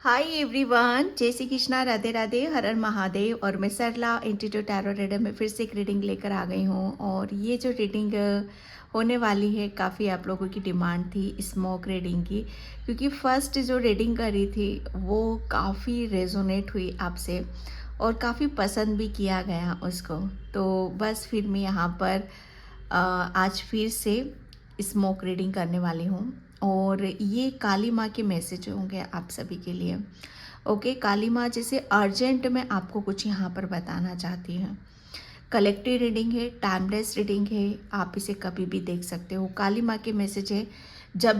Hi everyone, जय श्री कृष्णा, राधे राधे, हर हर महादेव। और मैं सरला इंटीट्यू टैरो रीडर में फिर से एक रीडिंग लेकर आ गई हूँ। और ये जो रीडिंग होने वाली है, काफ़ी आप लोगों की डिमांड थी स्मोक रीडिंग की, क्योंकि फर्स्ट जो रीडिंग करी थी वो काफ़ी रेजोनेट हुई आपसे और काफ़ी पसंद भी किया गया उसको। तो बस फिर मैं यहाँ पर आज फिर से स्मोक रीडिंग करने वाली हूँ। और ये काली माँ के मैसेज होंगे आप सभी के लिए। ओके, काली माँ जैसे अर्जेंट में आपको कुछ यहाँ पर बताना चाहती हैं। कलेक्टिव रीडिंग है, टाइमलेस रीडिंग है, आप इसे कभी भी देख सकते हो। काली माँ के मैसेज है, जब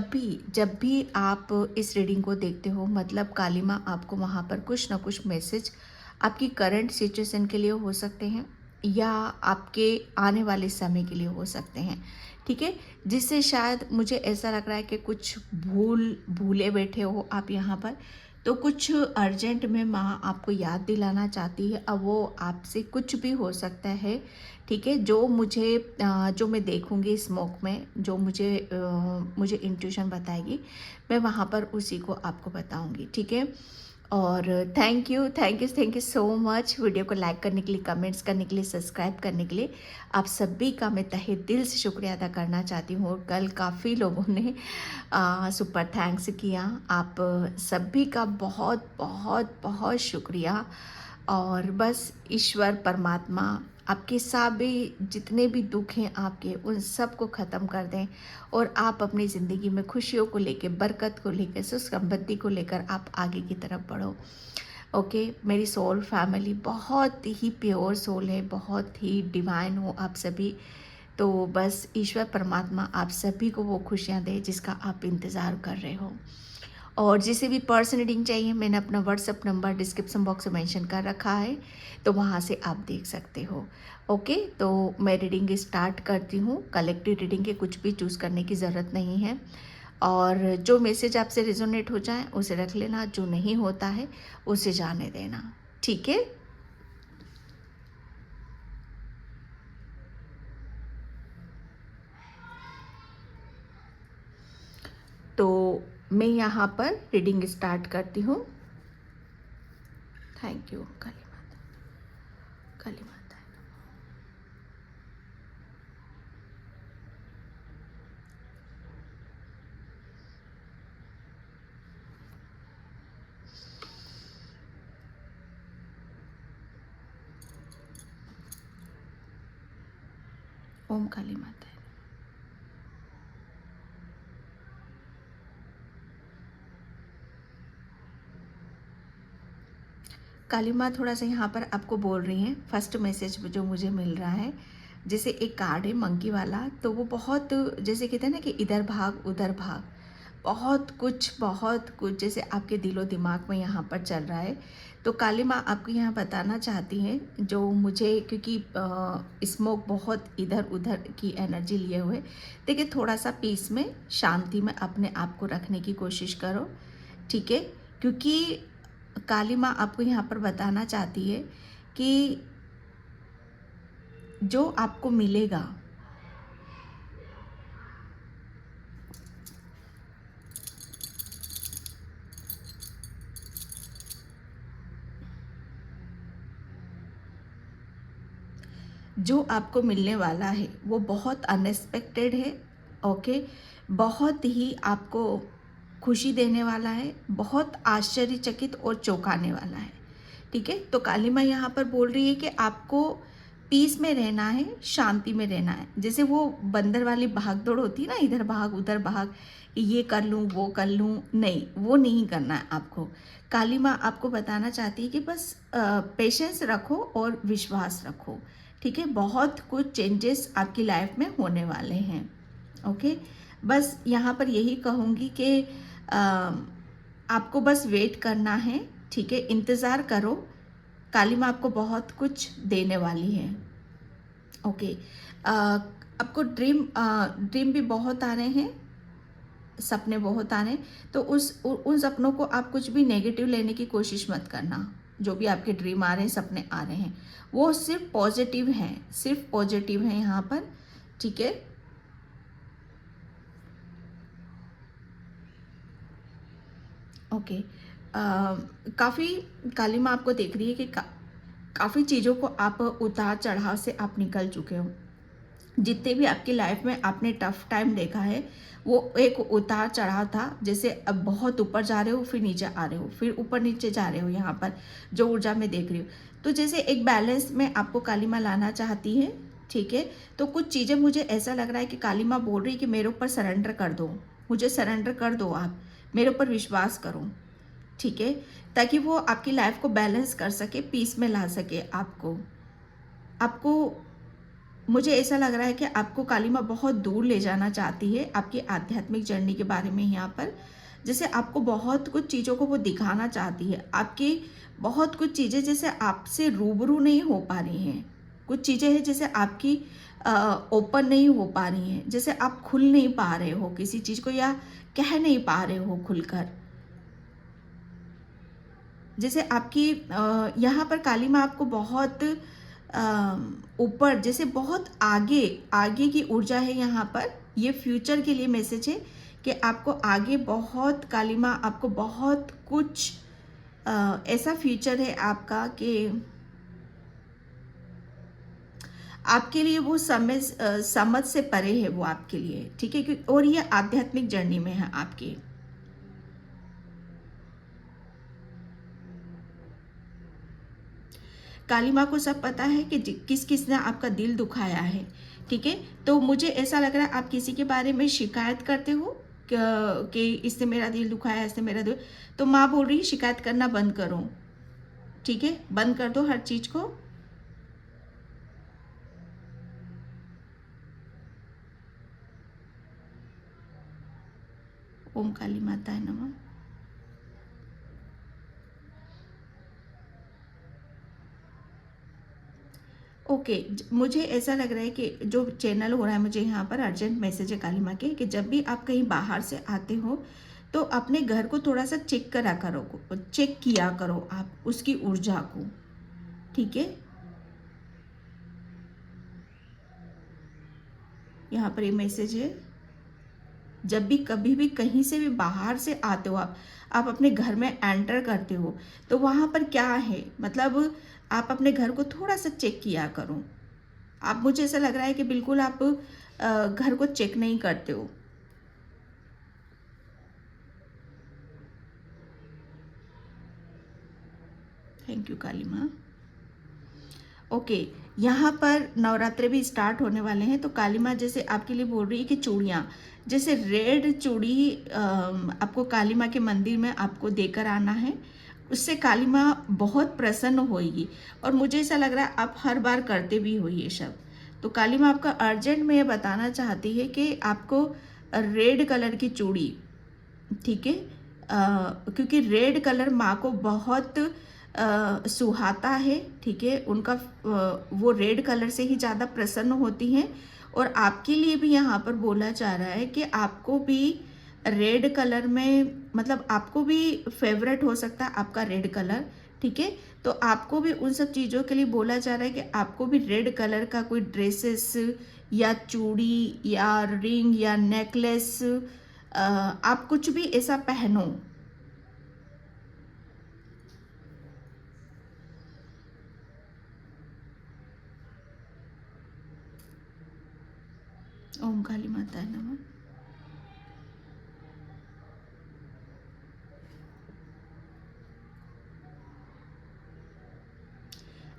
भी आप इस रीडिंग को देखते हो, मतलब काली माँ आपको वहाँ पर कुछ ना कुछ मैसेज आपकी करंट सिचुएशन के लिए हो सकते हैं या आपके आने वाले समय के लिए हो सकते हैं। ठीक है, जिससे शायद मुझे ऐसा लग रहा है कि कुछ भूले बैठे हो आप यहाँ पर, तो कुछ अर्जेंट में माँ आपको याद दिलाना चाहती है। अब वो आपसे कुछ भी हो सकता है। ठीक है, जो मैं देखूँगी स्मोक में, जो मुझे इंट्यूशन बताएगी, मैं वहाँ पर उसी को आपको बताऊँगी। ठीक है, और thank you so much video को लाइक करने के लिए, कमेंट्स करने के लिए, सब्सक्राइब करने के लिए। आप सभी का मैं तहे दिल से शुक्रिया अदा करना चाहती हूँ। और कल काफ़ी लोगों ने सुपर थैंक्स किया। आप सभी का बहुत बहुत बहुत शुक्रिया। और बस ईश्वर परमात्मा आपके सभी जितने भी दुख हैं आपके, उन सब को ख़त्म कर दें और आप अपनी ज़िंदगी में खुशियों को लेकर, बरकत को लेकर, सुख समृद्धि को लेकर आप आगे की तरफ बढ़ो। ओके, मेरी सोल फैमिली बहुत ही प्योर सोल है, बहुत ही डिवाइन हो आप सभी। तो बस ईश्वर परमात्मा आप सभी को वो खुशियाँ दे जिसका आप इंतज़ार कर रहे हो। और जिसे भी पर्सन रीडिंग चाहिए, मैंने अपना व्हाट्सअप नंबर डिस्क्रिप्शन बॉक्स में मेंशन कर रखा है, तो वहाँ से आप देख सकते हो। ओके, तो मैं रीडिंग स्टार्ट करती हूँ। कलेक्टिव रीडिंग के कुछ भी चूज़ करने की ज़रूरत नहीं है। और जो मैसेज आपसे रिजोनेट हो जाए उसे रख लेना, जो नहीं होता है उसे जाने देना। ठीक है, तो मैं यहाँ पर रीडिंग स्टार्ट करती हूँ। थैंक यू काली माता, काली माता। ओम काली माता। काली माँ थोड़ा सा यहाँ पर आपको बोल रही हैं। फर्स्ट मैसेज जो मुझे मिल रहा है, जैसे एक कार्ड है मंकी वाला, तो वो बहुत, जैसे कहते हैं ना कि इधर भाग उधर भाग, बहुत कुछ जैसे आपके दिलो दिमाग में यहाँ पर चल रहा है। तो काली माँ आपको यहाँ बताना चाहती हैं, जो मुझे, क्योंकि स्मोक बहुत इधर उधर की एनर्जी लिए हुए, देखिए थोड़ा सा पीस में, शांति में अपने आप को रखने की कोशिश करो। ठीक है, क्योंकि काली माँ आपको यहाँ पर बताना चाहती है कि जो आपको मिलेगा, जो आपको मिलने वाला है वो बहुत अनएक्सपेक्टेड है। ओके, बहुत ही आपको खुशी देने वाला है, बहुत आश्चर्यचकित और चौंकाने वाला है। ठीक है, तो काली माँ यहाँ पर बोल रही है कि आपको पीस में रहना है, शांति में रहना है। जैसे वो बंदर वाली भाग दौड़ होती है ना, इधर भाग उधर भाग, ये कर लूँ वो कर लूँ, नहीं, वो नहीं करना है आपको। काली माँ आपको बताना चाहती है कि बस पेशेंस रखो और विश्वास रखो। ठीक है, बहुत कुछ चेंजेस आपकी लाइफ में होने वाले हैं। ओके, बस यहाँ पर यही कहूँगी कि आपको बस वेट करना है। ठीक है, इंतज़ार करो, काली माँ आपको बहुत कुछ देने वाली है। ओके, आपको ड्रीम भी बहुत आ रहे हैं, सपने बहुत आ रहे हैं, तो उन सपनों को आप कुछ भी नेगेटिव लेने की कोशिश मत करना। जो भी आपके ड्रीम आ रहे हैं, सपने आ रहे हैं, वो सिर्फ पॉजिटिव हैं, सिर्फ पॉजिटिव हैं यहाँ पर। ठीक है, ओके, काफ़ी काली माँ आपको देख रही है कि काफ़ी चीज़ों को आप उतार चढ़ाव से आप निकल चुके हो। जितने भी आपकी लाइफ में आपने टफ टाइम देखा है, वो एक उतार चढ़ाव था। जैसे अब बहुत ऊपर जा रहे हो, फिर नीचे आ रहे हो, फिर ऊपर नीचे जा रहे हो, यहाँ पर जो ऊर्जा में देख रही हूँ। तो जैसे एक बैलेंस में आपको काली माँ लाना चाहती है, ठीक है। तो कुछ चीज़ें मुझे ऐसा लग रहा है कि काली माँ बोल रही है कि मेरे ऊपर सरेंडर कर दो, मुझे सरेंडर कर दो, आप मेरे ऊपर विश्वास करो, ठीक है। ताकि वो आपकी लाइफ को बैलेंस कर सके, पीस में ला सके आपको। आपको मुझे ऐसा लग रहा है कि आपको काली माँ बहुत दूर ले जाना चाहती है आपकी आध्यात्मिक जर्नी के बारे में। यहाँ पर जैसे आपको बहुत कुछ चीज़ों को वो दिखाना चाहती है। आपकी बहुत कुछ चीज़ें जैसे आपसे रूबरू नहीं हो पा रही हैं, कुछ चीज़ें हैं जैसे आपकी ओपन नहीं हो पा रही हैं, जैसे आप खुल नहीं पा रहे हो किसी चीज़ को, या कह नहीं पा रहे हो खुलकर। जैसे आपकी यहाँ पर काली माँ आपको बहुत ऊपर, जैसे बहुत आगे आगे की ऊर्जा है यहाँ पर। ये फ्यूचर के लिए मैसेज है कि आपको आगे बहुत, काली माँ आपको बहुत कुछ ऐसा फ्यूचर है आपका कि आपके लिए वो समझ से परे है वो आपके लिए, ठीक है। और ये आध्यात्मिक जर्नी में है आपकी। काली माँ को सब पता है कि किस किसने आपका दिल दुखाया है, ठीक है। तो मुझे ऐसा लग रहा है आप किसी के बारे में शिकायत करते हो कि इसने मेरा दिल दुखाया, इसने मेरा दिल, तो माँ बोल रही है शिकायत करना बंद करो, ठीक है, बंद कर दो हर चीज को। ओम काली माता है नमः। ओके, मुझे ऐसा लग रहा है कि जो चैनल हो रहा है, मुझे यहाँ पर अर्जेंट मैसेज है काली माँ के कि जब भी आप कहीं बाहर से आते हो तो अपने घर को थोड़ा सा चेक करा करो, चेक किया करो आप उसकी ऊर्जा को, ठीक है। यहाँ पर ये मैसेज है, जब भी कभी भी कहीं से भी बाहर से आते हो आप अपने घर में एंटर करते हो, तो वहाँ पर क्या है, मतलब आप अपने घर को थोड़ा सा चेक किया करो। आप, मुझे ऐसा लग रहा है कि बिल्कुल आप घर को चेक नहीं करते हो। थैंक यू काली माँ। ओके, यहाँ पर नवरात्रे भी स्टार्ट होने वाले हैं, तो काली माँ जैसे आपके लिए बोल रही है कि चूड़ियाँ, जैसे रेड चूड़ी आपको काली माँ के मंदिर में आपको देकर आना है। उससे काली माँ बहुत प्रसन्न होगी, और मुझे ऐसा लग रहा है आप हर बार करते भी हो ये सब। तो काली माँ आपका अर्जेंट में ये बताना चाहती है कि आपको रेड कलर की चूड़ी, ठीक है, क्योंकि रेड कलर माँ को बहुत सुहाता है, ठीक है। उनका वो रेड कलर से ही ज़्यादा प्रसन्न होती हैं। और आपके लिए भी यहाँ पर बोला जा रहा है कि आपको भी रेड कलर में, मतलब आपको भी फेवरेट हो सकता है आपका रेड कलर, ठीक है। तो आपको भी उन सब चीज़ों के लिए बोला जा रहा है कि आपको भी रेड कलर का कोई ड्रेसेस या चूड़ी या रिंग या नेकलेस, आप कुछ भी ऐसा पहनो। ओम काली माता नमः।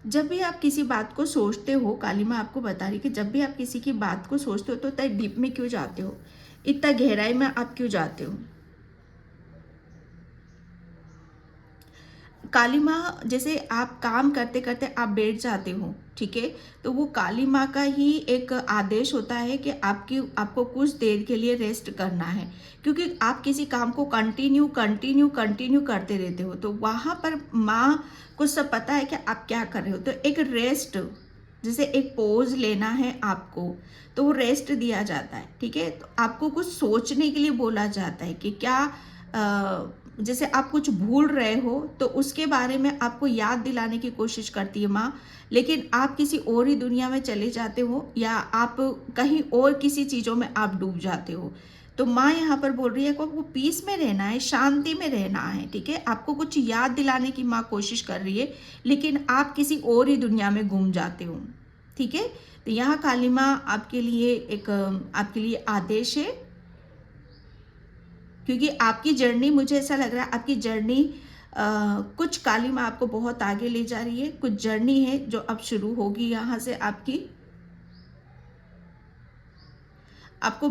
जब भी आप किसी बात को सोचते हो, काली माँ आपको बता रही कि जब भी आप किसी की बात को सोचते हो तो इतना डीप में क्यों जाते हो, इतना गहराई में आप क्यों जाते हो। काली माँ, जैसे आप काम करते करते आप बैठ जाते हो, ठीक है, तो वो काली माँ का ही एक आदेश होता है कि आपको कुछ देर के लिए रेस्ट करना है, क्योंकि आप किसी काम को कंटिन्यू कंटिन्यू कंटिन्यू करते रहते हो, तो वहाँ पर माँ को सब पता है कि आप क्या कर रहे हो। तो एक रेस्ट, जैसे एक पोज लेना है आपको, तो वो रेस्ट दिया जाता है, ठीक है। तो आपको कुछ सोचने के लिए बोला जाता है कि क्या जैसे आप कुछ भूल रहे हो तो उसके बारे में आपको याद दिलाने की कोशिश करती है माँ, लेकिन आप किसी और ही दुनिया में चले जाते हो, या आप कहीं और किसी चीज़ों में आप डूब जाते हो। तो माँ यहाँ पर बोल रही है कि आपको पीस में रहना है, शांति में रहना है, ठीक है। आपको कुछ याद दिलाने की माँ कोशिश कर रही है, लेकिन आप किसी और ही दुनिया में गुम जाते हो, ठीक है। तो यहाँ काली माँ आपके लिए आपके लिए आदेश है, क्योंकि आपकी जर्नी, मुझे ऐसा लग रहा है आपकी जर्नी कुछ काली माँ आपको बहुत आगे ले जा रही है। कुछ जर्नी है जो अब शुरू होगी यहाँ से आपकी। आपको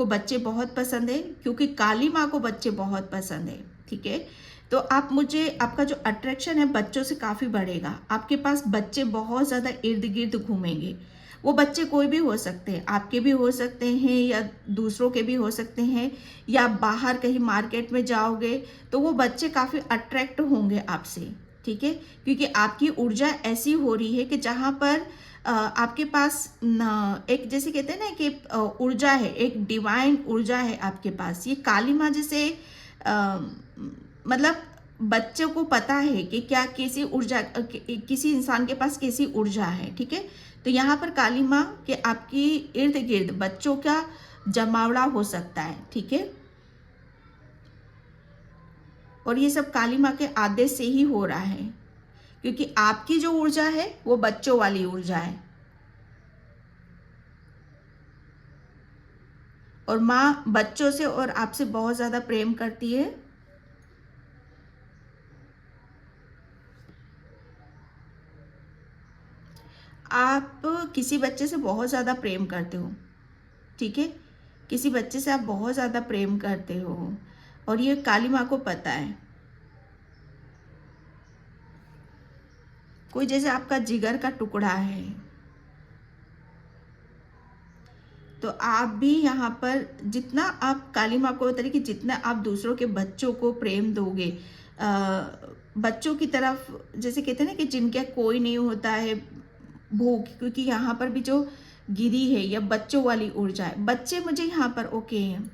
बच्चे बहुत पसंद है, क्योंकि काली माँ को बच्चे बहुत पसंद है, ठीक है। तो आपका जो अट्रैक्शन है बच्चों से काफ़ी बढ़ेगा। आपके पास बच्चे बहुत ज़्यादा इर्द गिर्द घूमेंगे। वो बच्चे कोई भी हो सकते हैं, आपके भी हो सकते हैं या दूसरों के भी हो सकते हैं, या बाहर कहीं मार्केट में जाओगे तो वो बच्चे काफ़ी अट्रैक्ट होंगे आपसे, ठीक है। क्योंकि आपकी ऊर्जा ऐसी हो रही है कि जहाँ पर आपके पास एक, जैसे कहते हैं ना कि ऊर्जा है, एक डिवाइन ऊर्जा है आपके पास। ये काली माँ जैसे मतलब बच्चों को पता है कि क्या कैसी ऊर्जा किसी इंसान के पास कैसी ऊर्जा है, ठीक है। तो यहाँ पर काली माँ के आपकी इर्द गिर्द बच्चों का जमावड़ा हो सकता है, ठीक है। और ये सब काली माँ के आदेश से ही हो रहा है, क्योंकि आपकी जो ऊर्जा है वो बच्चों वाली ऊर्जा है, और माँ बच्चों से और आपसे बहुत ज़्यादा प्रेम करती है। आप किसी बच्चे से बहुत ज़्यादा प्रेम करते हो, ठीक है। किसी बच्चे से आप बहुत ज़्यादा प्रेम करते हो, और ये काली माँ को पता है। कोई जैसे आपका जिगर का टुकड़ा है, तो आप भी यहाँ पर जितना आप, काली माँ को बता रही कि जितना आप दूसरों के बच्चों को प्रेम दोगे, बच्चों की तरफ, जैसे कहते हैं ना कि जिनके कोई नहीं होता है भूख, क्योंकि यहाँ पर भी जो गिरी है या बच्चों वाली ऊर्जा है, बच्चे मुझे यहाँ पर ओके हैं।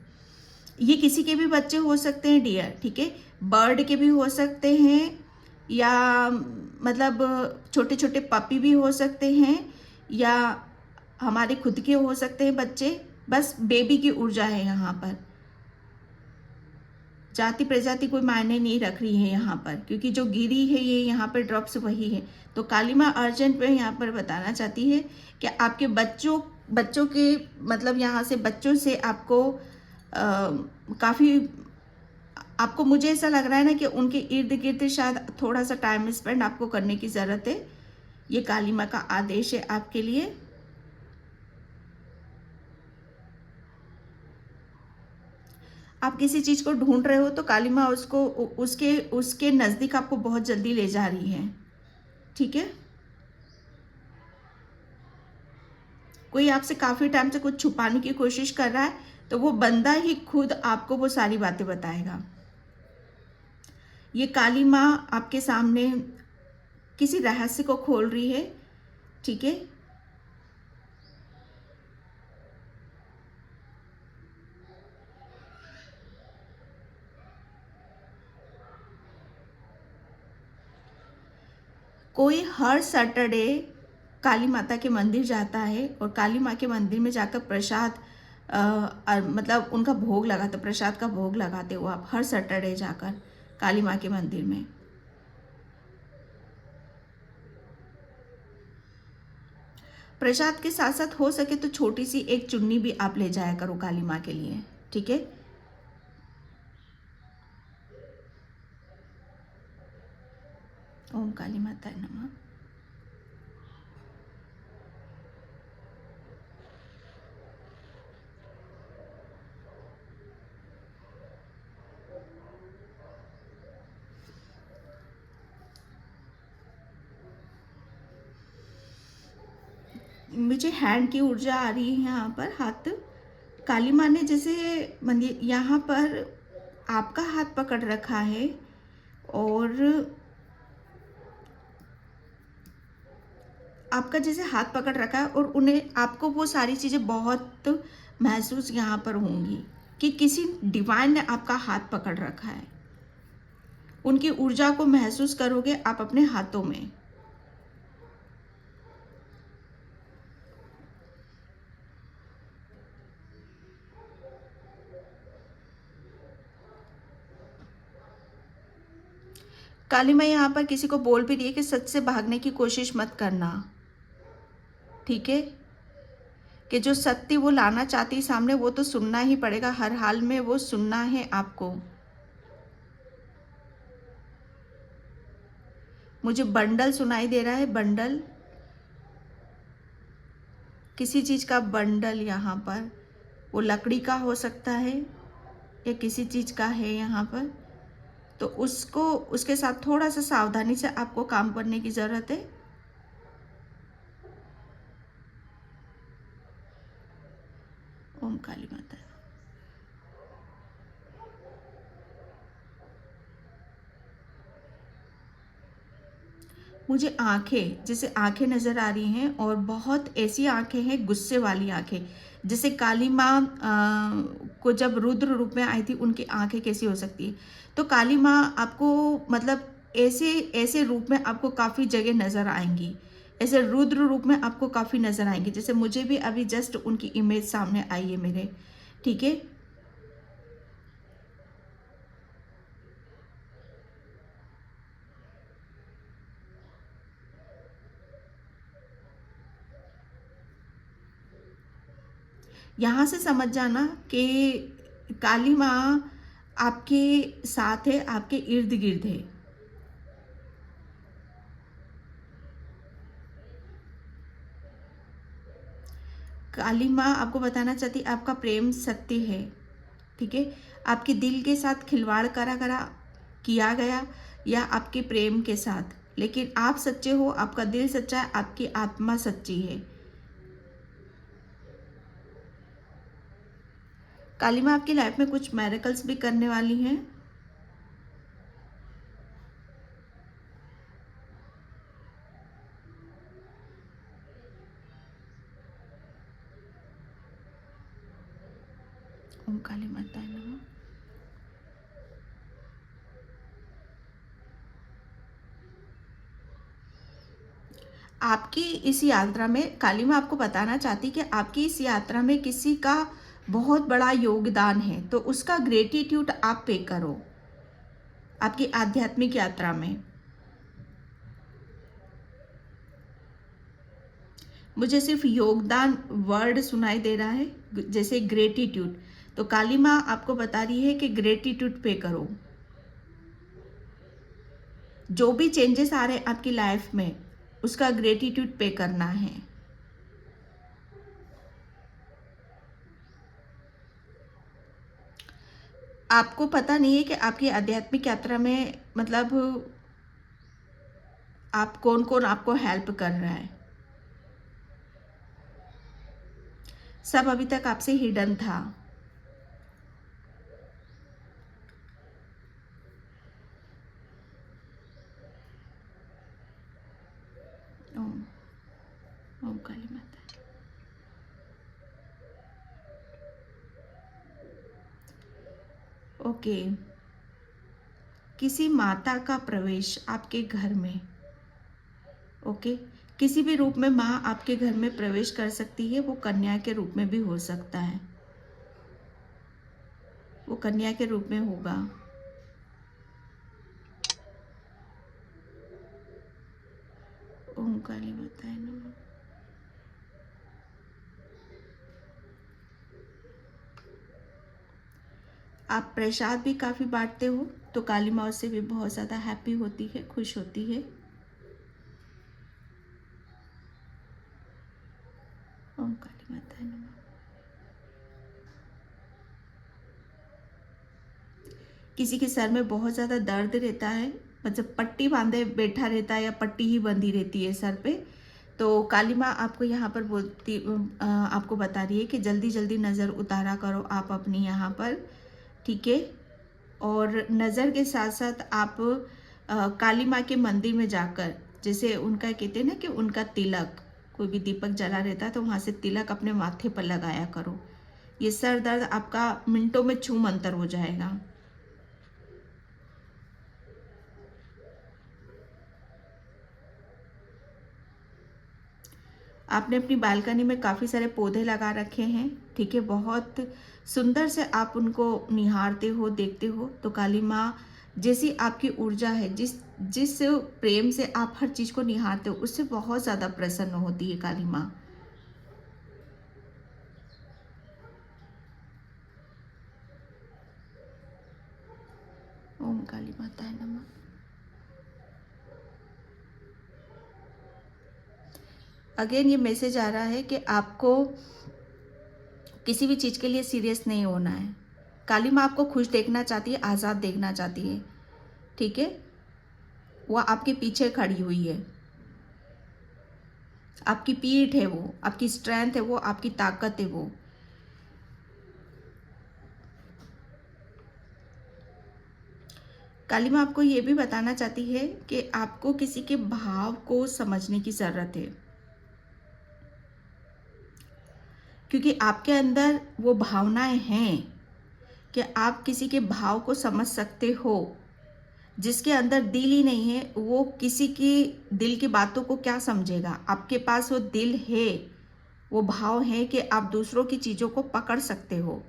ये किसी के भी बच्चे हो सकते हैं डियर, ठीक है। बर्ड के भी हो सकते हैं, या मतलब छोटे छोटे पपी भी हो सकते हैं, या हमारे खुद के हो सकते हैं बच्चे। बस बेबी की ऊर्जा है यहाँ पर। जाति प्रजाति कोई मायने नहीं रख रही है यहाँ पर, क्योंकि जो गिरी है ये यहाँ पर ड्रॉप्स वही है। तो काली माँ अर्जेंट में यहाँ पर बताना चाहती है कि आपके बच्चों के, मतलब यहाँ से बच्चों से आपको काफ़ी, आपको, मुझे ऐसा लग रहा है ना कि उनके इर्द गिर्द शायद थोड़ा सा टाइम स्पेंड आपको करने की ज़रूरत है। ये काली माँ का आदेश है आपके लिए। आप किसी चीज़ को ढूंढ रहे हो तो काली माँ उसको उसके उसके नज़दीक आपको बहुत जल्दी ले जा रही है, ठीक है। कोई आपसे काफ़ी टाइम से कुछ छुपाने की कोशिश कर रहा है, तो वो बंदा ही खुद आपको वो सारी बातें बताएगा। ये काली माँ आपके सामने किसी रहस्य को खोल रही है, ठीक है। कोई हर सैटरडे काली माता के मंदिर जाता है, और काली माँ के मंदिर में जाकर प्रसाद मतलब उनका भोग लगाते, प्रसाद का भोग लगाते हो आप हर सैटरडे जाकर काली माँ के मंदिर में। प्रसाद के साथ साथ हो सके तो छोटी सी एक चुन्नी भी आप ले जाया करो काली माँ के लिए, ठीक है। ओम काली माता नमः। मुझे हैंड की ऊर्जा आ रही है यहाँ पर, हाथ। काली माँ ने जैसे मंदिर यहाँ पर आपका हाथ पकड़ रखा है, और आपका जैसे हाथ पकड़ रखा है, और उन्हें, आपको वो सारी चीज़ें बहुत महसूस यहाँ पर होंगी कि किसी डिवाइन ने आपका हाथ पकड़ रखा है। उनकी ऊर्जा को महसूस करोगे आप अपने हाथों में। काली माँ यहाँ पर किसी को बोल भी रही है कि सच से भागने की कोशिश मत करना, ठीक है। कि जो सत्य वो लाना चाहती सामने, वो तो सुनना ही पड़ेगा, हर हाल में वो सुनना है आपको। मुझे बंडल सुनाई दे रहा है, बंडल, किसी चीज़ का बंडल यहाँ पर, वो लकड़ी का हो सकता है या किसी चीज़ का है यहाँ पर। तो उसको, उसके साथ थोड़ा सा सावधानी से आपको काम करने की ज़रूरत है। ओम काली माता। मुझे आंखें, जैसे आंखें नज़र आ रही हैं, और बहुत ऐसी आंखें हैं, गुस्से वाली आंखें, जैसे काली माँ को जब रुद्र रूप में आई थी उनकी आंखें कैसी हो सकती है। तो काली माँ आपको मतलब ऐसे ऐसे रूप में आपको काफ़ी जगह नज़र आएंगी, ऐसे रुद्र रूप में आपको काफ़ी नज़र आएंगी। जैसे मुझे भी अभी जस्ट उनकी इमेज सामने आई है मेरे, ठीक है। यहाँ से समझ जाना कि काली माँ आपके साथ है, आपके इर्द गिर्द है। काली माँ आपको बताना चाहती आपका प्रेम सत्य है, ठीक है। आपके दिल के साथ खिलवाड़ करा करा किया गया, या आपके प्रेम के साथ, लेकिन आप सच्चे हो, आपका दिल सच्चा है, आपकी आत्मा सच्ची है। काली माँ आपकी लाइफ में कुछ मैरेकल्स भी करने वाली हैं। ओम काली माता नमः। आपकी इस यात्रा में काली माँ आपको बताना चाहती कि आपकी इस यात्रा में किसी का बहुत बड़ा योगदान है, तो उसका ग्रेटिट्यूड आप पे करो आपकी आध्यात्मिक यात्रा में। मुझे सिर्फ योगदान वर्ड सुनाई दे रहा है, जैसे ग्रेटिट्यूड। तो काली माँ आपको बता रही है कि ग्रेटिट्यूड पे करो। जो भी चेंजेस आ रहे हैं आपकी लाइफ में, उसका ग्रेटिट्यूड पे करना है। आपको पता नहीं है कि आपकी आध्यात्मिक यात्रा में मतलब आप कौन कौन आपको हेल्प कर रहा है। सब अभी तक आपसे हिडन था। ओम ओम काली माता। ओके, किसी माता का प्रवेश आपके घर में, ओके, किसी भी रूप में माँ आपके घर में प्रवेश कर सकती है। वो कन्या के रूप में भी हो सकता है, वो कन्या के रूप में होगा। ओम काली माता नमः। आप प्रसाद भी काफ़ी बांटते हो, तो काली माँ उससे भी बहुत ज़्यादा हैप्पी होती है, खुश होती है। ओम काली माता नमः। किसी के सर में बहुत ज़्यादा दर्द रहता है, मतलब पट्टी बांधे बैठा रहता है या पट्टी ही बंधी रहती है सर पे, तो काली माँ आपको यहाँ पर बोलती आपको बता रही है कि जल्दी जल्दी नज़र उतारा करो आप अपनी यहाँ पर, ठीक है। और नज़र के साथ साथ आप काली माँ के मंदिर में जाकर, जैसे उनका कहते हैं ना कि उनका तिलक, कोई भी दीपक जला रहता है तो वहाँ से तिलक अपने माथे पर लगाया करो। ये सर दर्द आपका मिनटों में छू मंतर हो जाएगा। आपने अपनी बालकनी में काफ़ी सारे पौधे लगा रखे हैं, ठीक है, बहुत सुंदर से आप उनको निहारते हो, देखते हो। तो काली माँ जैसी आपकी ऊर्जा है, जिस जिस प्रेम से आप हर चीज़ को निहारते हो, उससे बहुत ज़्यादा प्रसन्न होती है काली माँ। ओम काली माताय नमः। अगेन ये मैसेज आ रहा है कि आपको किसी भी चीज़ के लिए सीरियस नहीं होना है। काली माँ आपको खुश देखना चाहती है, आज़ाद देखना चाहती है, ठीक है। वो आपके पीछे खड़ी हुई है, आपकी पीठ है वो, आपकी स्ट्रेंथ है वो, आपकी ताकत है वो। काली माँ आपको ये भी बताना चाहती है कि आपको किसी के भाव को समझने की ज़रूरत है, क्योंकि आपके अंदर वो भावनाएं हैं कि आप किसी के भाव को समझ सकते हो। जिसके अंदर दिल ही नहीं है, वो किसी की दिल की बातों को क्या समझेगा। आपके पास वो दिल है, वो भाव है कि आप दूसरों की चीज़ों को पकड़ सकते हो।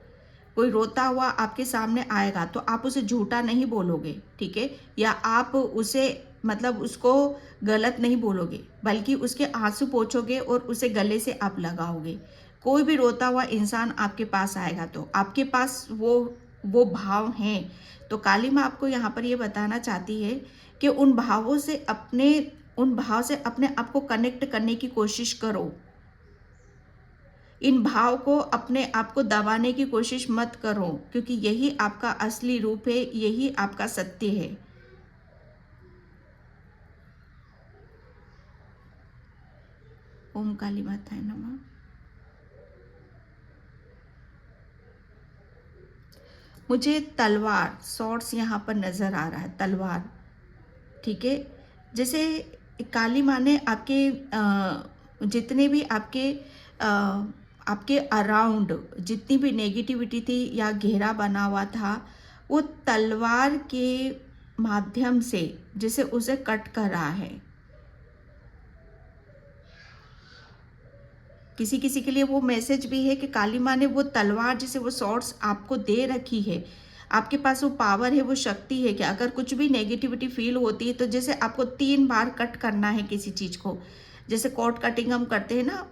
कोई रोता हुआ आपके सामने आएगा तो आप उसे झूठा नहीं बोलोगे, ठीक है, या आप उसे मतलब उसको गलत नहीं बोलोगे, बल्कि उसके आंसू पोंछोगे और उसे गले से आप लगाओगे। कोई भी रोता हुआ इंसान आपके पास आएगा तो आपके पास वो भाव हैं। तो काली माँ आपको यहाँ पर ये बताना चाहती है कि उन भाव से अपने आप को कनेक्ट करने की कोशिश करो। इन भाव को अपने आप को दबाने की कोशिश मत करो, क्योंकि यही आपका असली रूप है, यही आपका सत्य है। ओम काली माताय नमः। मुझे तलवार, सॉर्ड्स यहाँ पर नजर आ रहा है, तलवार, ठीक है। जैसे काली माँ ने आपके जितने भी आपके अराउंड जितनी भी नेगेटिविटी थी या घेरा बना हुआ था, वो तलवार के माध्यम से जैसे उसे कट कर रहा है। किसी किसी के लिए वो मैसेज भी है कि काली माँ ने वो तलवार, जैसे वो सॉर्ड्स आपको दे रखी है। आपके पास वो पावर है, वो शक्ति है कि अगर कुछ भी नेगेटिविटी फील होती है तो जैसे आपको 3 बार कट करना है किसी चीज़ को, जैसे कॉर्ड कटिंग हम करते हैं ना,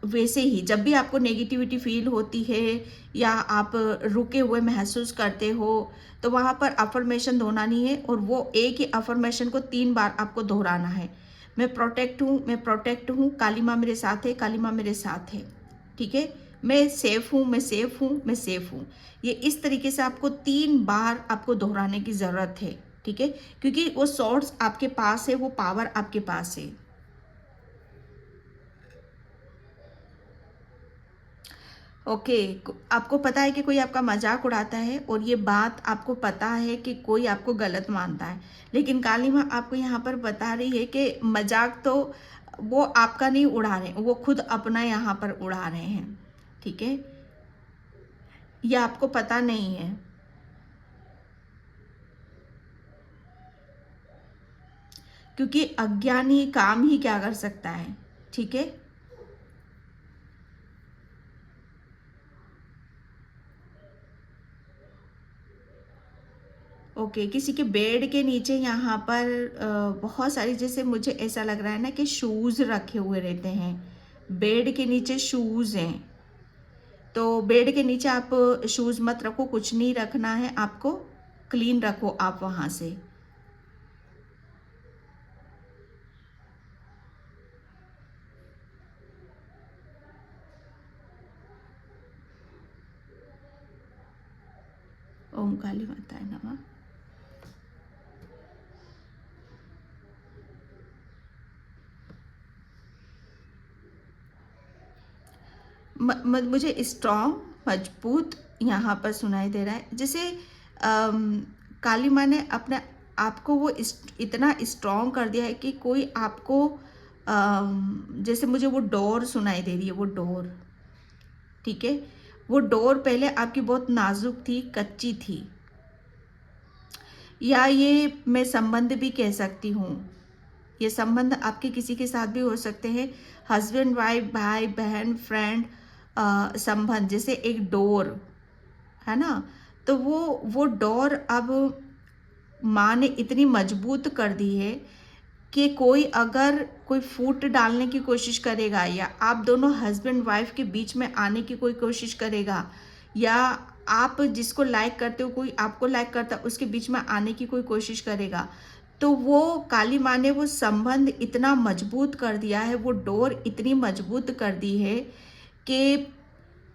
वैसे ही जब भी आपको नेगेटिविटी फील होती है या आप रुके हुए महसूस करते हो, तो वहाँ पर अफर्मेशन दोहरानी है, और वो एक ही अफर्मेशन को 3 बार आपको दोहराना है। मैं प्रोटेक्ट हूँ, मैं प्रोटेक्ट हूँ, काली माँ मेरे साथ है, काली माँ मेरे साथ है, ठीक है। मैं सेफ हूँ, मैं सेफ हूँ, मैं सेफ हूँ। ये इस तरीके से आपको 3 बार आपको दोहराने की ज़रूरत है, ठीक है, क्योंकि वो सोर्स आपके पास है, वो पावर आपके पास है। ओके, आपको पता है कि कोई आपका मजाक उड़ाता है और ये बात आपको पता है कि कोई आपको गलत मानता है, लेकिन काली माँ आपको यहाँ पर बता रही है कि मजाक तो वो आपका नहीं उड़ा रहे, वो खुद अपना यहाँ पर उड़ा रहे हैं, ठीक है। ये आपको पता नहीं है, क्योंकि अज्ञानी काम ही क्या कर सकता है, ठीक है। ओके, किसी के बेड के नीचे यहाँ पर बहुत सारी, जैसे मुझे ऐसा लग रहा है ना कि शूज़ रखे हुए रहते हैं, बेड के नीचे शूज़ हैं। तो बेड के नीचे आप शूज़ मत रखो, कुछ नहीं रखना है आपको, क्लीन रखो आप वहाँ से। ओम काली माताय नमः। मुझे स्ट्रॉन्ग, मजबूत यहाँ पर सुनाई दे रहा है, जैसे काली माँ ने अपने आपको वो इतना स्ट्रॉन्ग कर दिया है कि कोई आपको जैसे मुझे वो डोर सुनाई दे रही है, वो डोर, ठीक है। वो डोर पहले आपकी बहुत नाजुक थी, कच्ची थी, या ये मैं संबंध भी कह सकती हूँ। ये संबंध आपके किसी के साथ भी हो सकते हैं, हस्बैंड वाइफ, भाई बहन, फ्रेंड, संबंध, जैसे एक डोर है ना। तो वो डोर अब माँ ने इतनी मजबूत कर दी है कि कोई अगर कोई फूट डालने की कोशिश करेगा या आप दोनों हस्बैंड वाइफ के बीच में आने की कोई कोशिश करेगा या आप जिसको लाइक करते हो कोई आपको लाइक करता है उसके बीच में आने की कोई कोशिश करेगा, तो वो काली माँ ने वो संबंध इतना मजबूत कर दिया है, वो डोर इतनी मजबूत कर दी है कि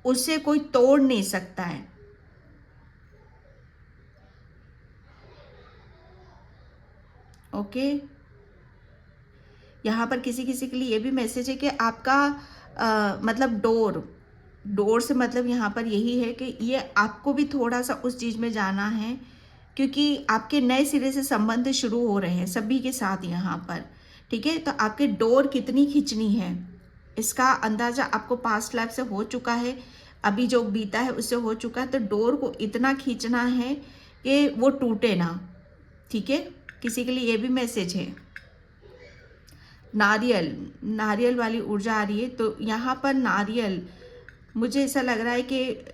उसे कोई तोड़ नहीं सकता है। ओके, यहाँ पर किसी किसी के लिए ये भी मैसेज है कि आपका मतलब डोर से मतलब यहाँ पर यही है कि ये आपको भी थोड़ा सा उस चीज़ में जाना है, क्योंकि आपके नए सिरे से संबंध शुरू हो रहे हैं सभी के साथ यहाँ पर। ठीक है, तो आपके डोर कितनी खींचनी है इसका अंदाज़ा आपको पास्ट लाइफ से हो चुका है, अभी जो बीता है उससे हो चुका है, तो डोर को इतना खींचना है कि वो टूटे ना। ठीक है, किसी के लिए ये भी मैसेज है। नारियल, नारियल वाली ऊर्जा आ रही है, तो यहाँ पर नारियल मुझे ऐसा लग रहा है कि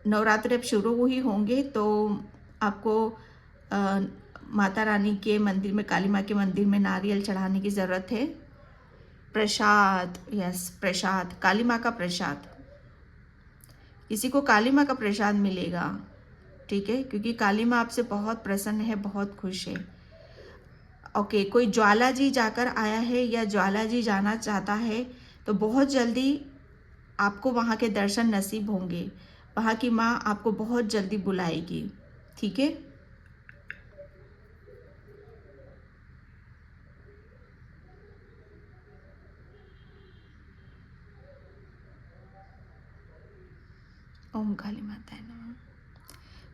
नवरात्र अब शुरू ही होंगे तो आपको माता रानी के मंदिर में, काली माँ के मंदिर में नारियल चढ़ाने की ज़रूरत है। प्रसाद, यस प्रसाद, काली माँ का प्रसाद, किसी को काली माँ का प्रसाद मिलेगा। ठीक है, क्योंकि काली माँ आपसे बहुत प्रसन्न है, बहुत खुश है। ओके, कोई ज्वाला जी जाकर आया है या ज्वाला जी जाना चाहता है तो बहुत जल्दी आपको वहाँ के दर्शन नसीब होंगे, वहाँ की माँ आपको बहुत जल्दी बुलाएगी। ठीक है, ओम काली माता है नमः।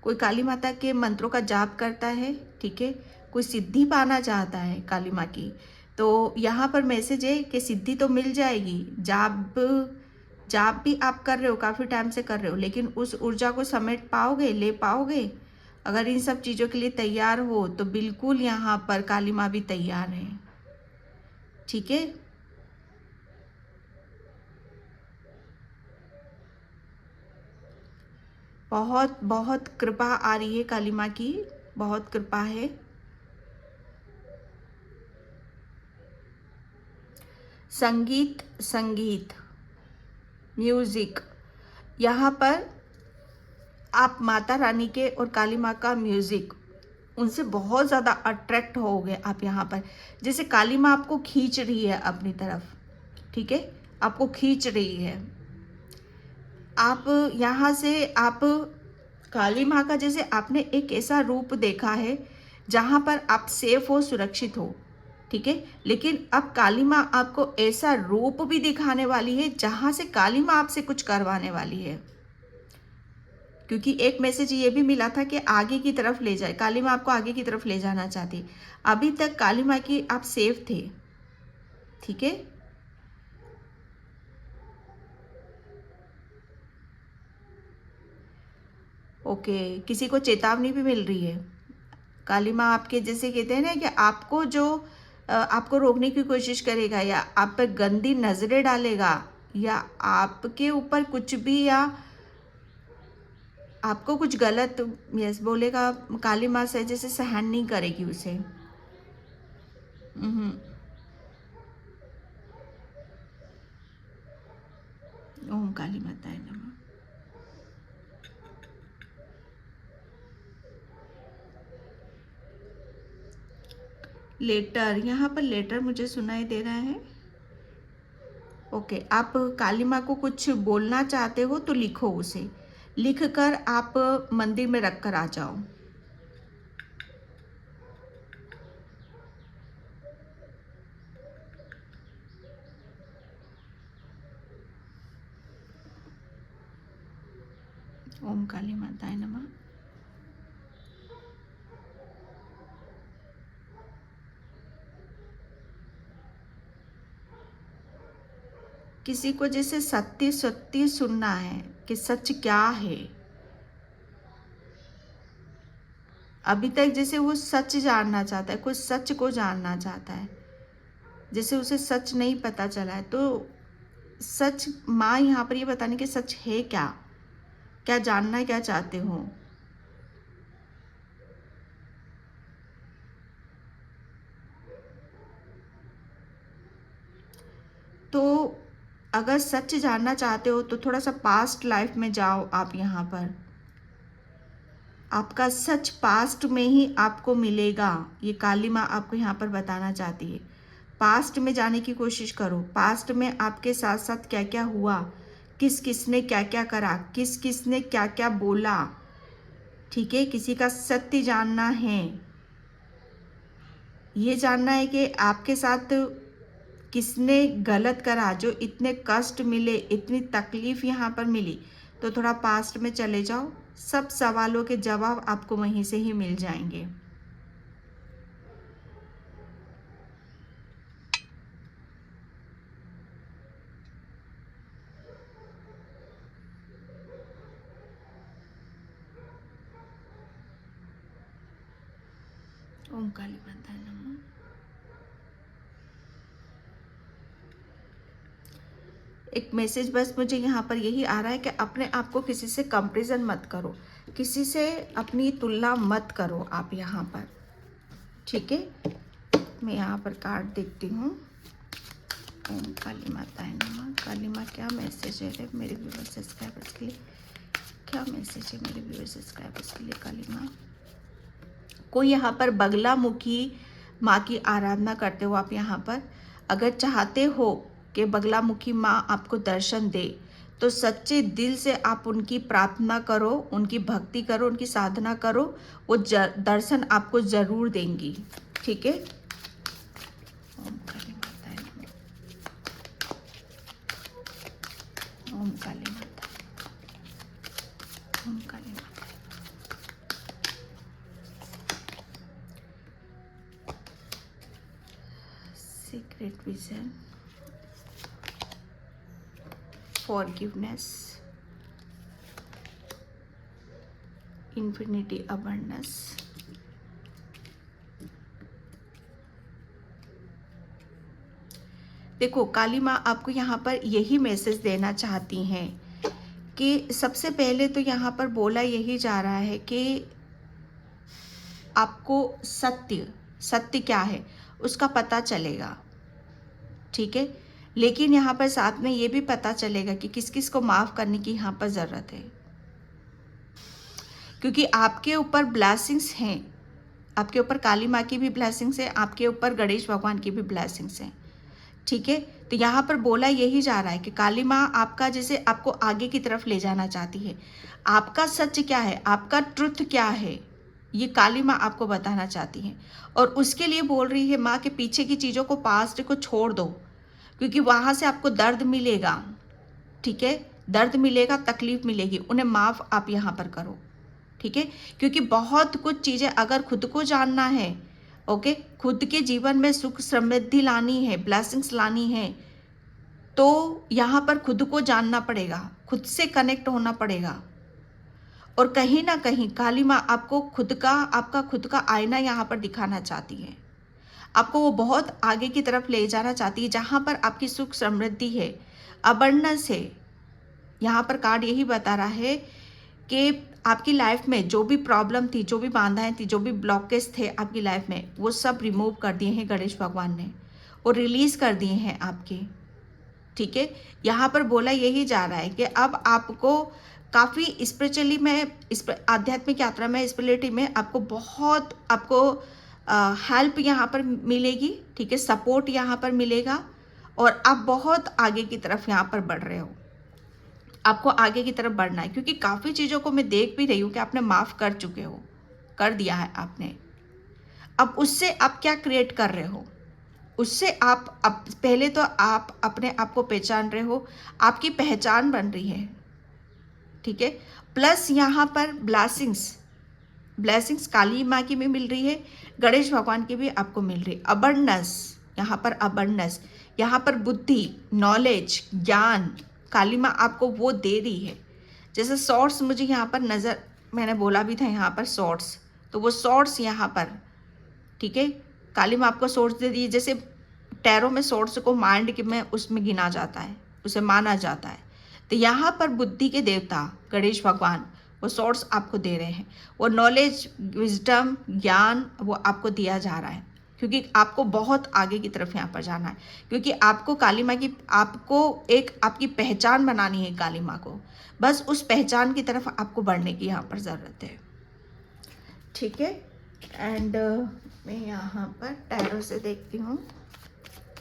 कोई काली माता के मंत्रों का जाप करता है, ठीक है, कोई सिद्धि पाना चाहता है काली माँ की, तो यहाँ पर मैसेज है कि सिद्धि तो मिल जाएगी। जाप जाप भी आप कर रहे हो, काफ़ी टाइम से कर रहे हो, लेकिन उस ऊर्जा को समेट पाओगे, ले पाओगे? अगर इन सब चीज़ों के लिए तैयार हो तो बिल्कुल यहाँ पर काली माँ भी तैयार है। ठीक है, बहुत बहुत कृपा आ रही है काली माँ की, बहुत कृपा है। संगीत, संगीत, म्यूजिक, यहाँ पर आप माता रानी के और काली माँ का म्यूजिक उनसे बहुत ज़्यादा अट्रैक्ट हो गए आप यहाँ पर, जैसे काली माँ आपको खींच रही है अपनी तरफ। ठीक है, आपको खींच रही है। आप यहाँ से आप काली माँ का जैसे आपने एक ऐसा रूप देखा है जहाँ पर आप सेफ हो, सुरक्षित हो। ठीक है, लेकिन अब काली माँ आपको ऐसा रूप भी दिखाने वाली है जहाँ से काली माँ आपसे कुछ करवाने वाली है, क्योंकि एक मैसेज ये भी मिला था कि आगे की तरफ ले जाए, काली माँ आपको आगे की तरफ ले जाना चाहती। अभी तक काली माँ की आप सेफ थे। ठीक है, ओके, किसी को चेतावनी भी मिल रही है। काली माँ आपके जैसे कहते हैं ना कि आपको जो आपको रोकने की कोशिश करेगा या आप पर गंदी नज़रें डालेगा या आपके ऊपर कुछ भी या आपको कुछ गलत यस बोलेगा, काली माँ से जैसे सहन नहीं करेगी उसे। ओम काली माताए नमः। लेटर, यहाँ पर लेटर मुझे सुनाई दे रहा है। ओके, आप काली माँ को कुछ बोलना चाहते हो तो लिखो, उसे लिख कर आप मंदिर में रख कर आ जाओ। ओम काली माताए नमः। किसी को जैसे सत्य सत्य सुनना है कि सच क्या है, अभी तक जैसे वो सच जानना चाहता है, कोई सच को जानना चाहता है, जैसे उसे सच नहीं पता चला है, तो सच माँ यहाँ पर ये बताने कि सच है क्या, क्या जानना है, क्या चाहते हो। तो अगर सच जानना चाहते हो तो थोड़ा सा पास्ट लाइफ में जाओ आप। यहाँ पर आपका सच पास्ट में ही आपको मिलेगा, ये काली माँ आपको यहाँ पर बताना चाहती है। पास्ट में जाने की कोशिश करो, पास्ट में आपके साथ साथ क्या क्या हुआ, किस किसने क्या क्या करा, किस किसने क्या क्या बोला। ठीक है, किसी का सत्य जानना है, ये जानना है कि आपके साथ किसने गलत करा, जो इतने कष्ट मिले, इतनी तकलीफ यहाँ पर मिली। तो थोड़ा पास्ट में चले जाओ, सब सवालों के जवाब आपको वहीं से ही मिल जाएंगे। ओम काली माताय नमः। एक मैसेज बस मुझे यहाँ पर यही आ रहा है कि अपने आप को किसी से कंपैरिजन मत करो, किसी से अपनी तुलना मत करो आप यहाँ पर। ठीक है, मैं यहाँ पर कार्ड देखती हूँ। ओम काली माताय नमः। काली माँ क्या मैसेज है मेरे व्यूअर्स सब्सक्राइबर्स के लिए, क्या मैसेज है मेरे व्यूअर्स सब्सक्राइबर्स के लिए काली माँ। कोई यहाँ पर बगलामुखी माँ की आराधना करते हो आप यहाँ पर। अगर चाहते हो कि बगलामुखी माँ आपको दर्शन दे तो सच्चे दिल से आप उनकी प्रार्थना करो, उनकी भक्ति करो, उनकी साधना करो, वो दर्शन आपको जरूर देंगी। ठीक है। ओम काली माताय नमः। ओम काली माता, ओम काली माता। Secret vision, forgiveness, infinity abundance, देखो काली माँ आपको यहाँ पर यही मैसेज देना चाहती हैं कि सबसे पहले तो यहाँ पर बोला यही जा रहा है कि आपको सत्य क्या है उसका पता चलेगा। ठीक है, लेकिन यहाँ पर साथ में ये भी पता चलेगा कि किस किस को माफ़ करने की यहाँ पर ज़रूरत है, क्योंकि आपके ऊपर ब्लेसिंग्स हैं, आपके ऊपर काली माँ की भी ब्लेसिंग्स है, आपके ऊपर गणेश भगवान की भी ब्लेसिंग्स हैं। ठीक है, तो यहाँ पर बोला यही जा रहा है कि काली माँ आपका जैसे आपको आगे की तरफ ले जाना चाहती है। आपका सच क्या है, आपका ट्रुथ क्या है, ये काली माँ आपको बताना चाहती है। और उसके लिए बोल रही है माँ के पीछे की चीज़ों को, पास्ट को छोड़ दो, क्योंकि वहाँ से आपको दर्द मिलेगा। ठीक है, दर्द मिलेगा, तकलीफ मिलेगी, उन्हें माफ़ आप यहाँ पर करो। ठीक है, क्योंकि बहुत कुछ चीज़ें अगर खुद को जानना है, ओके, खुद के जीवन में सुख समृद्धि लानी है, ब्लेसिंग्स लानी है, तो यहाँ पर खुद को जानना पड़ेगा, खुद से कनेक्ट होना पड़ेगा। और कहीं ना कहीं काली माँ आपको आपका खुद का आईना यहाँ पर दिखाना चाहती है। आपको वो बहुत आगे की तरफ ले जाना चाहती है, जहाँ पर आपकी सुख समृद्धि है, अबंडेंस है। यहाँ पर कार्ड यही बता रहा है कि आपकी लाइफ में जो भी प्रॉब्लम थी, जो भी बाधाएं थी, जो भी ब्लॉकेज थे आपकी लाइफ में, वो सब रिमूव कर दिए हैं गणेश भगवान ने, और रिलीज कर दिए हैं आपके। ठीक है, यहाँ पर बोला यही जा रहा है कि अब आपको काफ़ी स्पिरिचुअली में, आध्यात्मिक यात्रा में, स्पिरिचुअलिटी में आपको बहुत हेल्प यहाँ पर मिलेगी। ठीक है, सपोर्ट यहाँ पर मिलेगा, और आप बहुत आगे की तरफ यहाँ पर बढ़ रहे हो। आपको आगे की तरफ बढ़ना है, क्योंकि काफ़ी चीज़ों को मैं देख भी रही हूँ कि आपने माफ़ कर चुके हो, कर दिया है आपने। अब उससे आप क्या क्रिएट कर रहे हो, उससे आप पहले तो आप अपने आप को पहचान रहे हो, आपकी पहचान बन रही है। ठीक है, प्लस यहाँ पर ब्लेसिंग्स काली माँ की भी मिल रही है, गणेश भगवान की भी आपको मिल रही है। अबंडेंस, यहाँ पर अबंडेंस, यहाँ पर बुद्धि, नॉलेज, ज्ञान काली माँ आपको वो दे रही है। जैसे सॉर्ट्स मुझे यहाँ पर नज़र, मैंने बोला भी था यहाँ पर सॉर्ट्स, तो वो सॉर्ट्स यहाँ पर, ठीक है, काली माँ आपको सॉर्ट्स दे दी। जैसे टैरो में सॉर्ट्स को माइंड के में उसमें गिना जाता है, उसे माना जाता है, तो यहाँ पर बुद्धि के देवता गणेश भगवान वो सॉर्ट्स आपको दे रहे हैं। वो नॉलेज, विजडम, ज्ञान वो आपको दिया जा रहा है। क्योंकि आपको बहुत आगे की तरफ यहाँ पर जाना है, क्योंकि आपको काली माँ की, आपको एक आपकी पहचान बनानी है काली माँ को, बस उस पहचान की तरफ आपको बढ़ने की यहाँ पर ज़रूरत है। ठीक है। एंड मैं यहाँ पर टैरो से देखती हूँ।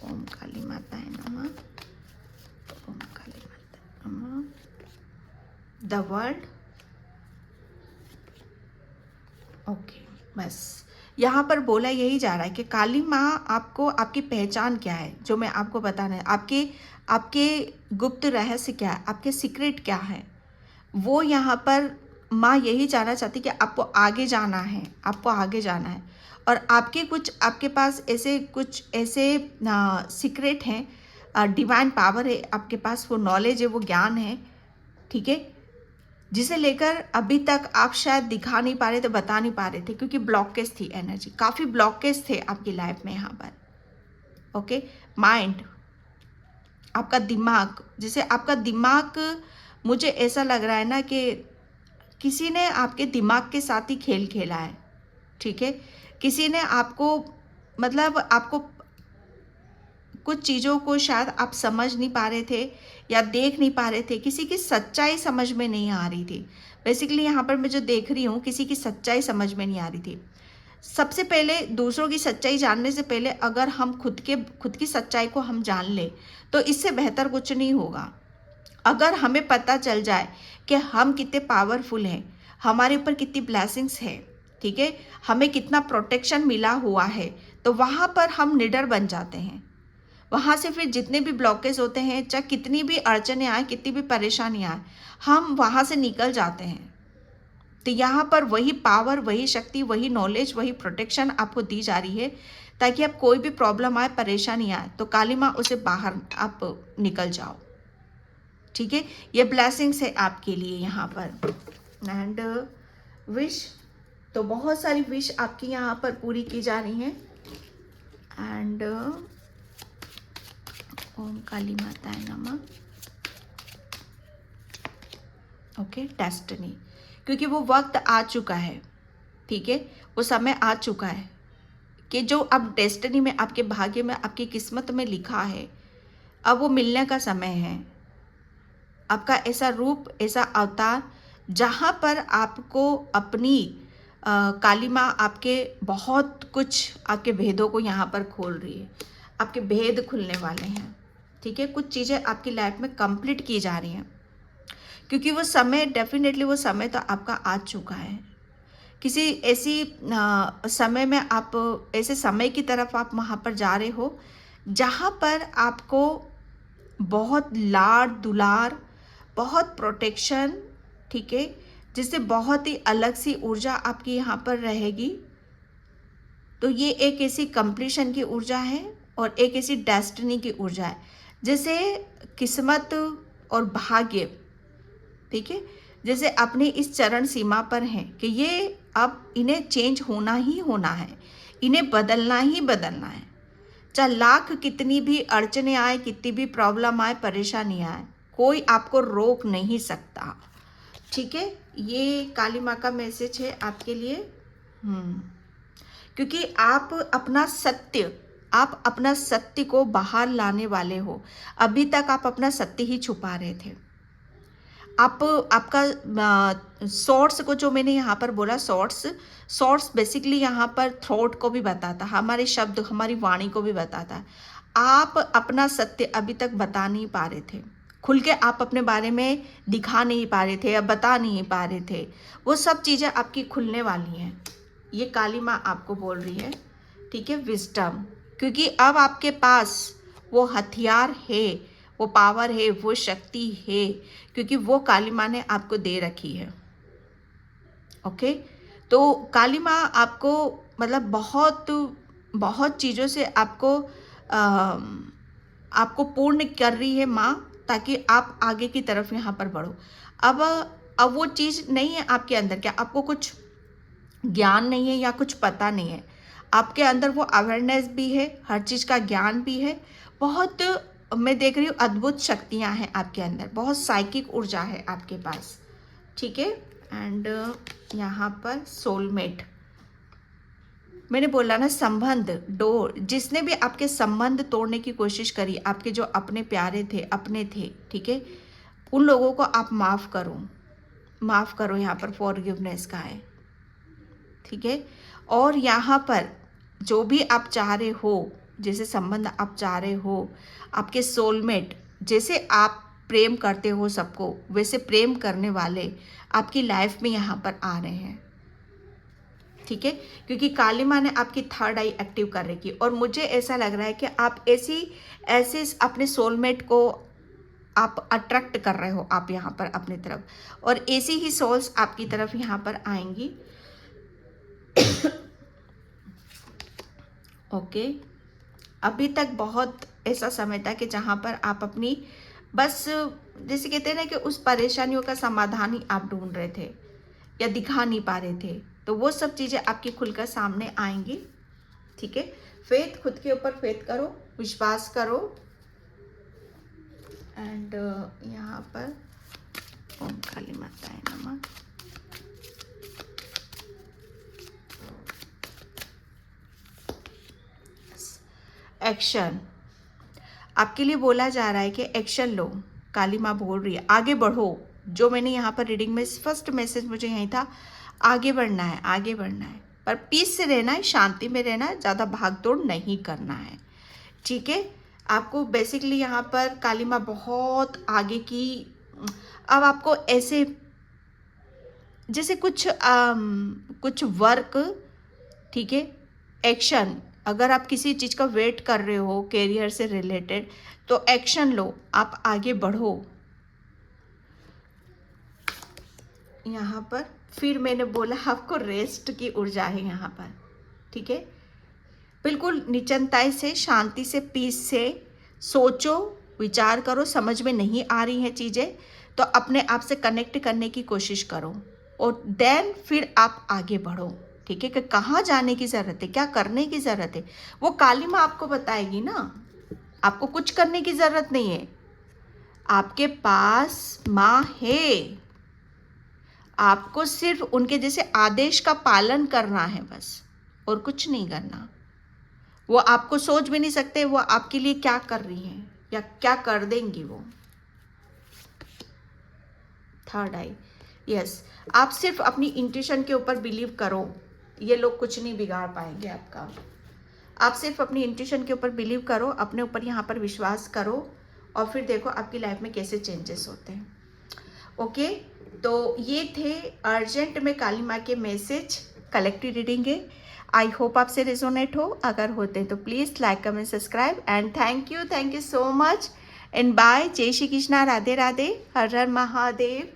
ओम काली माता है नमः, ओम काली माता नमः। द वर्ल्ड, ओके, बस यहाँ पर बोला यही जा रहा है कि काली माँ आपको, आपकी पहचान क्या है, जो मैं आपको बताना है, आपके आपके गुप्त रहस्य क्या है, आपके सीक्रेट क्या है, वो यहाँ पर माँ यही जानना चाहती कि आपको आगे जाना है, आपको आगे जाना है। और आपके कुछ, आपके पास ऐसे कुछ ऐसे सीक्रेट हैं, डिवाइन पावर है आपके पास, वो नॉलेज है, वो ज्ञान है, ठीक है, जिसे लेकर अभी तक आप शायद दिखा नहीं पा रहे थे, बता नहीं पा रहे थे, क्योंकि ब्लॉकेज थी एनर्जी, काफ़ी ब्लॉकेज थे आपकी लाइफ में यहाँ पर। ओके, माइंड, आपका दिमाग, जैसे आपका दिमाग, मुझे ऐसा लग रहा है ना कि किसी ने आपके दिमाग के साथ ही खेल खेला है, ठीक है, किसी ने आपको, मतलब आपको कुछ चीज़ों को शायद आप समझ नहीं पा रहे थे या देख नहीं पा रहे थे, किसी की सच्चाई समझ में नहीं आ रही थी। बेसिकली यहाँ पर मैं जो देख रही हूँ, किसी की सच्चाई समझ में नहीं आ रही थी। सबसे पहले दूसरों की सच्चाई जानने से पहले अगर हम खुद की सच्चाई को हम जान लें तो इससे बेहतर कुछ नहीं होगा। अगर हमें पता चल जाए कि हम कितने पावरफुल हैं, हमारे ऊपर कितनी ब्लेसिंग्स है, ठीक है, हमें कितना प्रोटेक्शन मिला हुआ है, तो वहाँ पर हम निडर बन जाते हैं। वहाँ से फिर जितने भी ब्लॉकेज होते हैं, चाहे कितनी भी अड़चने आए, कितनी भी परेशानियाँ आए, हम वहाँ से निकल जाते हैं। तो यहाँ पर वही पावर, वही शक्ति, वही नॉलेज, वही प्रोटेक्शन आपको दी जा रही है, ताकि आप कोई भी प्रॉब्लम आए, परेशानी आए, तो काली माँ उसे बाहर आप निकल जाओ। ठीक है, ये ब्लेसिंग्स है आपके लिए यहाँ पर। एंड विश, तो बहुत सारी विश आपकी यहाँ पर पूरी की जा रही हैं। एंड ओम काली माताय नमः। ओके, डेस्टिनी, क्योंकि वो वक्त आ चुका है, ठीक है, वो समय आ चुका है कि जो अब डेस्टिनी में, आपके भाग्य में, आपकी किस्मत में लिखा है, अब वो मिलने का समय है। आपका ऐसा रूप, ऐसा अवतार, जहाँ पर आपको अपनी काली माँ आपके बहुत कुछ, आपके भेदों को यहाँ पर खोल रही है, आपके भेद खुलने वाले हैं, ठीक है, कुछ चीज़ें आपकी लाइफ में कंप्लीट की जा रही हैं, क्योंकि वो समय, डेफिनेटली वो समय तो आपका आ चुका है। किसी ऐसी समय में आप, ऐसे समय की तरफ आप वहाँ पर जा रहे हो जहाँ पर आपको बहुत लाड दुलार, बहुत प्रोटेक्शन, ठीक है, जिससे बहुत ही अलग सी ऊर्जा आपकी यहाँ पर रहेगी। तो ये एक ऐसी कंप्लीशन की ऊर्जा है और एक ऐसी डेस्टिनी की ऊर्जा है, जैसे किस्मत और भाग्य, ठीक है, जैसे अपनी इस चरण सीमा पर हैं कि ये अब इन्हें चेंज होना ही होना है, इन्हें बदलना ही बदलना है, चाहे लाख कितनी भी अड़चने आए, कितनी भी प्रॉब्लम आए, परेशानी आए, कोई आपको रोक नहीं सकता। ठीक है, ये काली माँ का मैसेज है आपके लिए। क्योंकि आप अपना सत्य को बाहर लाने वाले हो। अभी तक आप अपना सत्य ही छुपा रहे थे। आपका सोर्स को, जो मैंने यहाँ पर बोला, सोर्स बेसिकली यहाँ पर थ्रोट को भी बताता, हमारे शब्द, हमारी वाणी को भी बताता है। आप अपना सत्य अभी तक बता नहीं पा रहे थे, खुल के आप अपने बारे में दिखा नहीं पा रहे थे या बता नहीं पा रहे थे। वो सब चीज़ें आपकी खुलने वाली हैं, ये काली माँ आपको बोल रही है, ठीक है, विजडम, क्योंकि अब आपके पास वो हथियार है, वो पावर है, वो शक्ति है, क्योंकि वो काली माँ ने आपको दे रखी है। ओके, तो काली माँ आपको, मतलब बहुत बहुत चीज़ों से आपको पूर्ण कर रही है माँ, ताकि आप आगे की तरफ यहाँ पर बढ़ो। अब वो चीज़ नहीं है आपके अंदर, क्या आपको कुछ ज्ञान नहीं है या कुछ पता नहीं है, आपके अंदर वो अवेयरनेस भी है, हर चीज़ का ज्ञान भी है, बहुत, मैं देख रही हूँ अद्भुत शक्तियाँ हैं आपके अंदर, बहुत साइकिक ऊर्जा है आपके पास, ठीक है। एंड यहाँ पर सोलमेट, मैंने बोला ना, संबंध डोर, जिसने भी आपके संबंध तोड़ने की कोशिश करी, आपके जो अपने प्यारे थे, अपने थे, ठीक है, उन लोगों को आप माफ़ करो, माफ़ करो। यहाँ पर फॉरगिवनेस का है, ठीक है। और यहाँ पर जो भी आप चाह रहे हो, जैसे संबंध आप चाह रहे हो, आपके सोलमेट, जैसे आप प्रेम करते हो सबको, वैसे प्रेम करने वाले आपकी लाइफ में यहाँ पर आ रहे हैं, ठीक है। क्योंकि काली माँ ने आपकी थर्ड आई एक्टिव कर रखी, और मुझे ऐसा लग रहा है कि आप ऐसे अपने सोलमेट को आप अट्रैक्ट कर रहे हो, आप यहाँ पर अपनी तरफ, और ऐसी ही सोल्स आपकी तरफ यहाँ पर आएंगी। ओके, अभी तक बहुत ऐसा समय था कि जहाँ पर आप अपनी बस, जैसे कहते हैं ना कि उस परेशानियों का समाधान ही आप ढूंढ रहे थे या दिखा नहीं पा रहे थे, तो वो सब चीज़ें आपकी खुलकर सामने आएंगी, ठीक है। फेथ, खुद के ऊपर फेथ करो, विश्वास करो। एंड यहाँ पर ओम काली माताए नमः। एक्शन आपके लिए बोला जा रहा है कि एक्शन लो, काली माँ बोल रही है आगे बढ़ो। जो मैंने यहाँ पर रीडिंग में फर्स्ट मैसेज मुझे यही था, आगे बढ़ना है, आगे बढ़ना है, पर पीस से रहना है, शांति में रहना है, ज़्यादा भागदौड़ नहीं करना है, ठीक है। आपको बेसिकली यहाँ पर काली माँ बहुत आगे की, अब आपको ऐसे जैसे कुछ वर्क, ठीक है, एक्शन, अगर आप किसी चीज़ का वेट कर रहे हो कैरियर से रिलेटेड, तो एक्शन लो, आप आगे बढ़ो। यहाँ पर फिर मैंने बोला आपको रेस्ट की ऊर्जा है यहाँ पर, ठीक है। बिल्कुल निचनताई से, शांति से, पीस से सोचो, विचार करो। समझ में नहीं आ रही हैं चीज़ें तो अपने आप से कनेक्ट करने की कोशिश करो, और देन फिर आप आगे बढ़ो, ठीक है। कि कहाँ जाने की ज़रूरत है, क्या करने की ज़रूरत है, वो काली माँ आपको बताएगी ना। आपको कुछ करने की ज़रूरत नहीं है, आपके पास माँ है, आपको सिर्फ उनके जैसे आदेश का पालन करना है बस, और कुछ नहीं करना। वो आपको सोच भी नहीं सकते वो आपके लिए क्या कर रही हैं या क्या कर देंगी वो। थर्ड आई, यस, आप सिर्फ अपनी इंट्यूशन के ऊपर बिलीव करो, ये लोग कुछ नहीं बिगाड़ पाएंगे आपका। आप सिर्फ अपनी इंट्यूशन के ऊपर बिलीव करो, अपने ऊपर यहाँ पर विश्वास करो, और फिर देखो आपकी लाइफ में कैसे चेंजेस होते हैं। ओके, तो ये थे अर्जेंट में काली माँ के मैसेज, कलेक्टिव रीडिंग है। आई होप आपसे रेजोनेट हो, अगर होते हैं तो please like comment subscribe, and thank you so much, and bye. जय श्री कृष्णा, राधे राधे, हर हर महादेव।